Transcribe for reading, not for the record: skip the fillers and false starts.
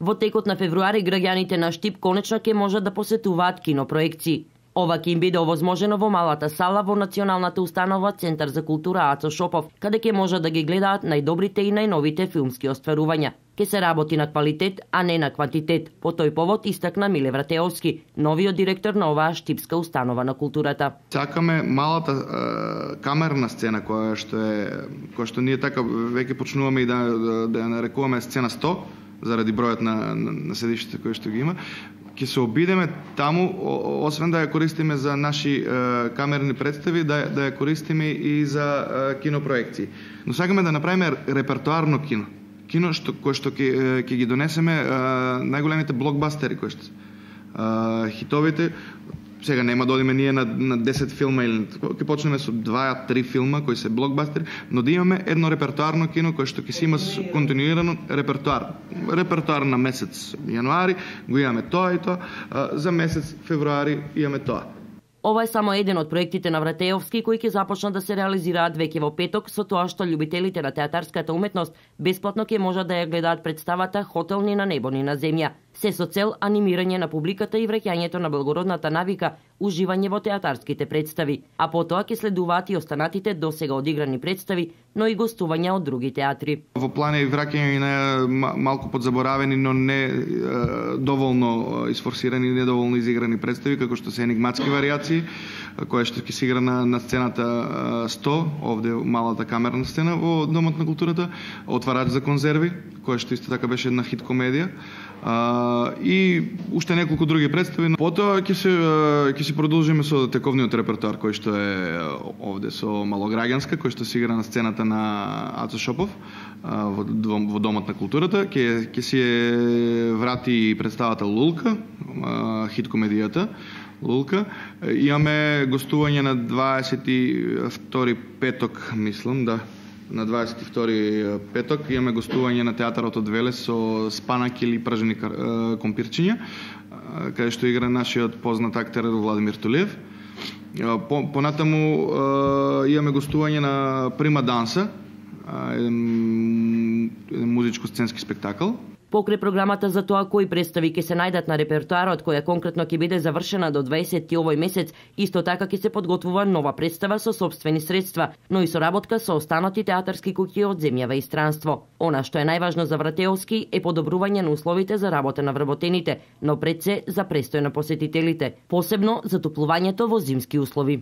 Во текот на февруари граѓаните на Штип конечно ќе можат да посетуваат кинопроекции. Ова ќе им биде овозможено во малата сала во Националната установа Центар за култура Ацо Шопов, каде ќе можат да ги гледаат најдобрите и најновите филмски остварувања. Ке се работи на квалитет, а не на квантитет. По тој повод истакна Миле Вратеовски, новиот директор на оваа Штипска установа на културата. Сакаме малата камерна сцена која што ние така веќе почнуваме и да ја нарекуваме сцена 100 заради бројот на седишите кои што ги има. Ќе се обидеме таму, освен да ја користиме за наши камерни представи, да ја користиме и за кинопроекции. Но сакаме да направиме репертуарно кино. Кино кое што ќе ги донесеме најголемите блокбастери кои што хитовите. Сега нема да одиме ние на 10 филма или ќе почнеме со 2-3 филма кои се блокбастери, но да имаме едно репертуарно кино кое што ќе си има континуирано репертуар. Репертуар на месец јануари го имаме тоа и тоа, за месец февруари имаме тоа. Ова е само еден од проектите на Вратеовски кои ќе започнат да се реализираат веќе во петок, со тоа што љубителите на театарската уметност бесплатно ќе можат да ја гледаат представата Хотел ни на небо ни на земја. Се со цел анимирање на публиката и враќањето на благородната навика уживање во театарските представи, а потоа ќе следуваат и останатите досега одиграни представи, но и гостувања од други театри. Во план е враќање на малку подзаборавени, но не доволно исфорсирани, недоволно изиграни представи, како што се енигматски варијации, која што ќе се игра на сцената 100, овде малата камерна сцена во Домот на културата, Отварач за конзерви, која што исто така беше една хит комедија. И уште неколку други представи. Потоа ќе се продолжиме со тековниот репертуар кој што е овде со малограѓанска, кој што се игра на сцената на Ацо Шопов во Домот на културата. Ќе се врати представата Лулка, хит комедијата Лулка. Имаме гостување на 22 петок, мислам, да. На 22 петок имаме гостување на театарот од Велес со Спанак или пражени компирчиња, каде што игра нашиот познат актер Владимир Тулиев. Понатаму имаме гостување на Прима Данса, еден музичко-сценски спектакл. Покрај програмата за тоа кои представи ќе се најдат на репертуарот, која конкретно ќе биде завршена до 20 овој месец, исто така ќе се подготвува нова представа со сопствени средства, но и соработка со останати театарски куќи од земјава и странство. Она што е најважно за Вратеовски е подобрување на условите за работа на вработените, но пред се за престој на посетителите, посебно затоплувањето во зимски услови.